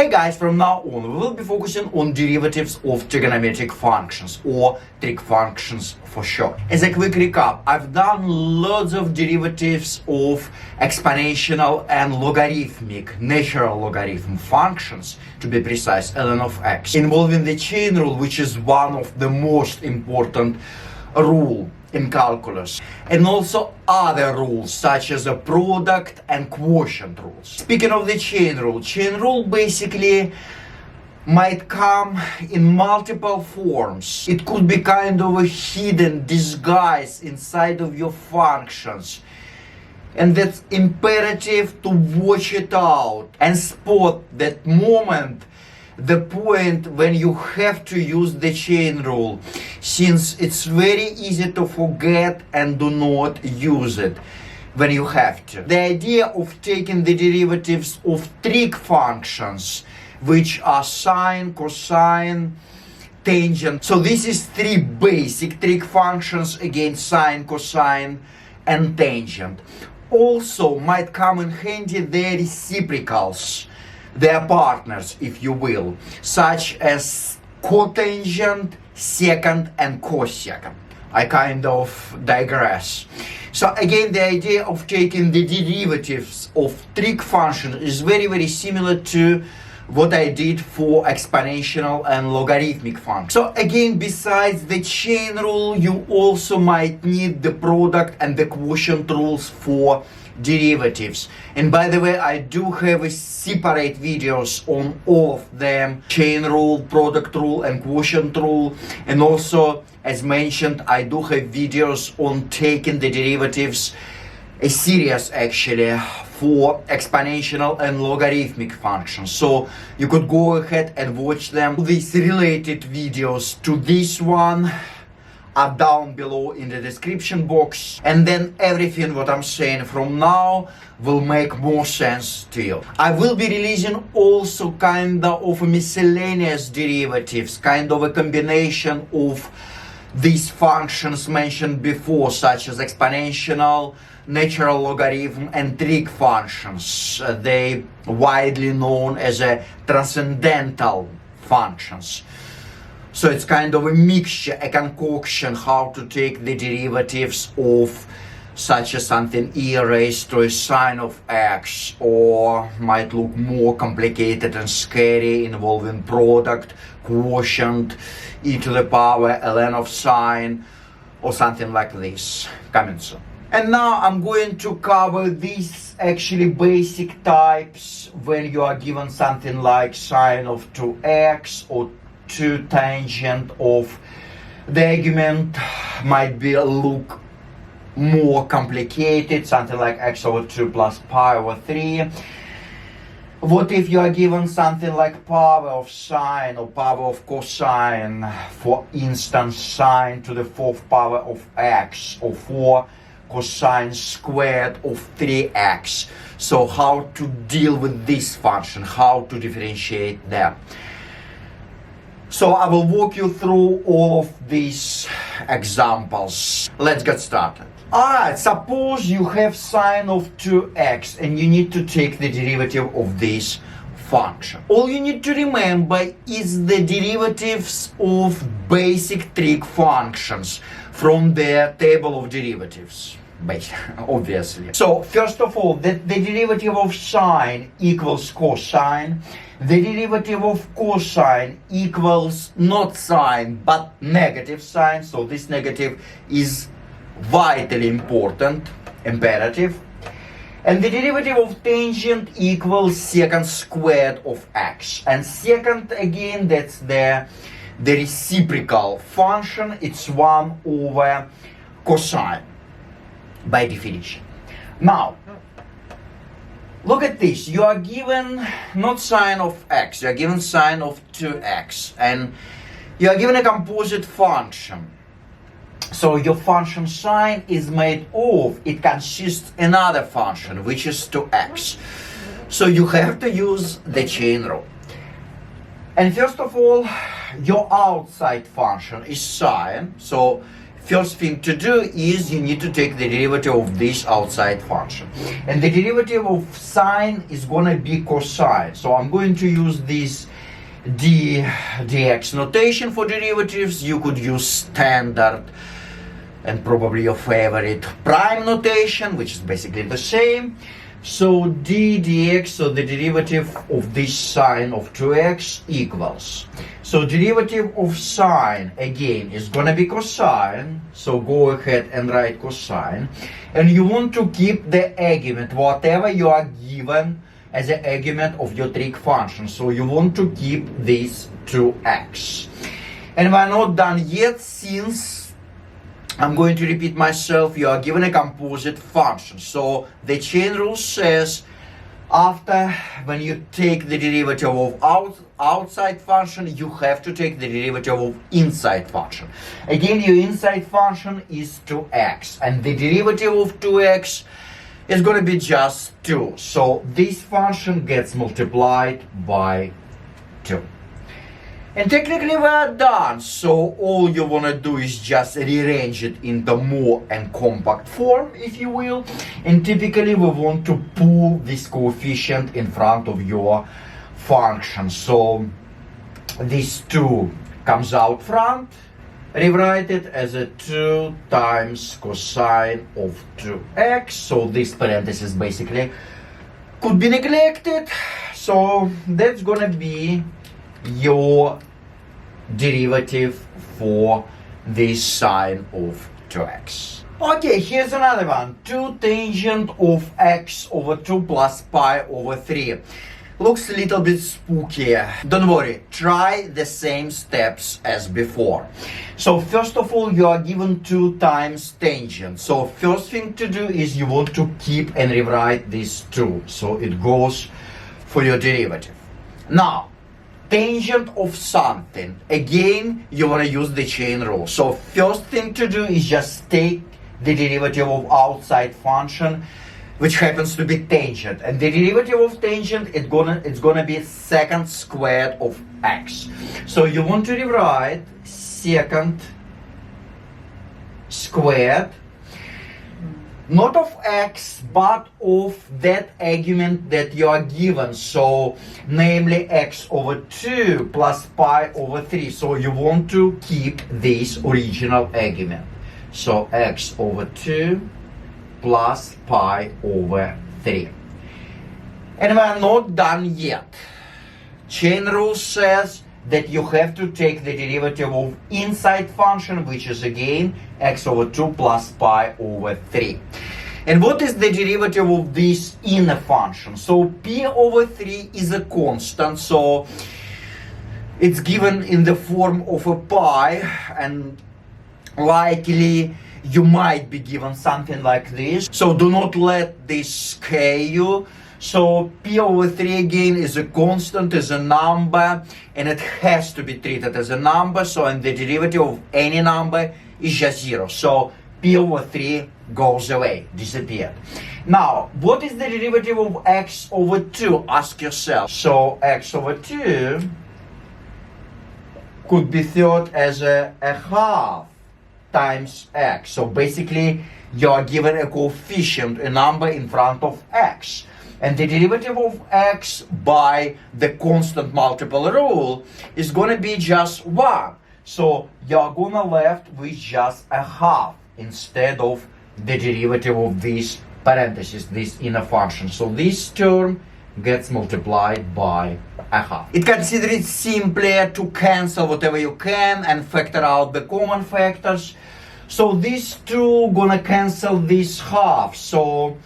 Hey guys, from now on we will be focusing on derivatives of trigonometric functions, or trig functions for short. As a quick recap, I've done lots of derivatives of exponential and logarithmic, natural logarithm functions, to be precise, ln of x, involving the chain rule, which is one of the most important rules in calculus, and also other rules such as a product and quotient rules. Speaking of the chain rule basically might come in multiple forms. It could be kind of a hidden disguise inside of your functions, and that's imperative to watch it out and spot that moment, the point when you have to use the chain rule, since it's very easy to forget and do not use it when you have to. The idea of taking the derivatives of trig functions, which are sine, cosine, tangent. So this is three basic trig functions, again sine, cosine, and tangent. Also might come in handy their reciprocals, their partners, if you will, such as cotangent, secant, and cosecant. I kind of digress. So again, the idea of taking the derivatives of trig function is very similar to what I did for exponential and logarithmic functions. So again, besides the chain rule, you also might need the product and the quotient rules for derivatives. And by the way, I do have a separate videos on all of them: chain rule, product rule, and quotient rule. And also, as mentioned, I do have videos on taking the derivatives, a series actually, for exponential and logarithmic functions. So you could go ahead and watch them. These related videos to this one are down below in the description box, and then everything what I'm saying from now will make more sense to you. I will be releasing also kind of miscellaneous derivatives, kind of a combination of these functions mentioned before, such as exponential, natural logarithm, and trig functions. They widely known as a transcendental functions. So it's kind of a mixture, a concoction, how to take the derivatives of such as something e raised to a sine of x, or might look more complicated and scary, involving product, quotient, e to the power ln of sine, or something like this, coming soon. And now I'm going to cover these actually basic types when you are given something like sine of 2x or 2 tangent of the argument might be look more complicated, something like x over 2 plus pi over 3. What if you are given something like power of sine or power of cosine, for instance sine to the 4th power of x, or 4 cosine squared of 3x. So how to deal with this function, how to differentiate them. So I will walk you through all of these examples. Let's get started. Alright, suppose you have sine of 2x and you need to take the derivative of this function. All you need to remember is the derivatives of basic trig functions from the table of derivatives, obviously. So first of all, the derivative of sine equals cosine. The derivative of cosine equals not sine but negative sine, so this negative is vitally important, imperative. And the derivative of tangent equals secant squared of x. And secant, again, that's the reciprocal function. It's 1 over cosine by definition. Now, look at this. You are given not sine of x, you are given sine of 2x, and you are given a composite function. So your function sine is made of, it consists another function, which is 2x. So you have to use the chain rule. And first of all, your outside function is sine. So first thing to do is you need to take the derivative of this outside function. And the derivative of sine is going to be cosine. So I'm going to use this dx notation for derivatives. You could use standard and probably your favorite prime notation, which is basically the same. So d dx, so the derivative of this sine of 2x equals. So derivative of sine, again, is going to be cosine. So go ahead and write cosine. And you want to keep the argument, whatever you are given as an argument of your trig function. So you want to keep this 2x. And we're not done yet, since I'm going to repeat myself, you are given a composite function. So the chain rule says after, when you take the derivative of outside function, you have to take the derivative of inside function. Again, your inside function is 2x, and the derivative of 2x is going to be just 2. So this function gets multiplied by 2. And technically we are done, so all you want to do is just rearrange it into more and compact form, if you will. And typically we want to pull this coefficient in front of your function. So this 2 comes out front. Rewrite it as a 2 times cosine of 2x. So this parenthesis basically could be neglected. So that's gonna be your derivative for this sine of 2x. Okay, here's another one. 2 tangent of x over 2 plus pi over 3. Looks a little bit spooky. Don't worry, try the same steps as before. So first of all, you are given 2 times tangent. So first thing to do is you want to keep and rewrite this 2. So it goes for your derivative. Now, tangent of something. Again, you want to use the chain rule. So first thing to do is just take the derivative of outside function, which happens to be tangent. And the derivative of tangent, it's gonna be secant squared of x. So you want to rewrite secant squared, not of x, but of that argument that you are given. So, namely x over 2 plus pi over 3. So you want to keep this original argument. So x over 2 plus pi over 3. And we are not done yet. Chain rule says that you have to take the derivative of inside function, which is again x over 2 plus pi over 3. And what is the derivative of this inner function? So p over 3 is a constant, so it's given in the form of a pi, and likely you might be given something like this. So do not let this scare you. So p over 3 again is a constant, is a number, and it has to be treated as a number. So and the derivative of any number is just 0. So p over 3 goes away, disappeared. Now, what is the derivative of x over 2? Ask yourself. So x over 2 could be thought as a half times x. So basically, you are given a coefficient, a number in front of x. And the derivative of x by the constant multiple rule is going to be just 1. So you're going to left with just a half instead of the derivative of this parenthesis, this inner function. So this term gets multiplied by a half. It considers simply to cancel whatever you can and factor out the common factors. So these two gonna cancel this half. So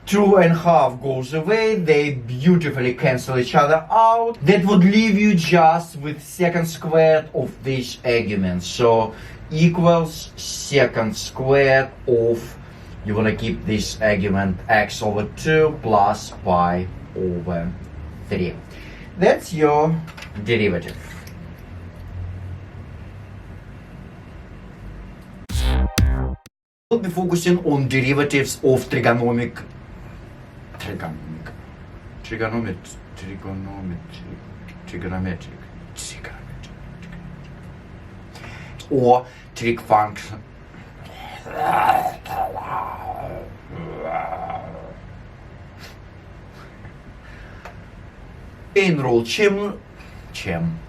2 and half goes away, they beautifully cancel each other out. That would leave you just with secant squared of this argument. So equals secant squared of, you want to keep this argument, x over 2 plus pi over 3. That's your derivative. We'll be focusing on derivatives of trigonometric or trig function, In rule, чем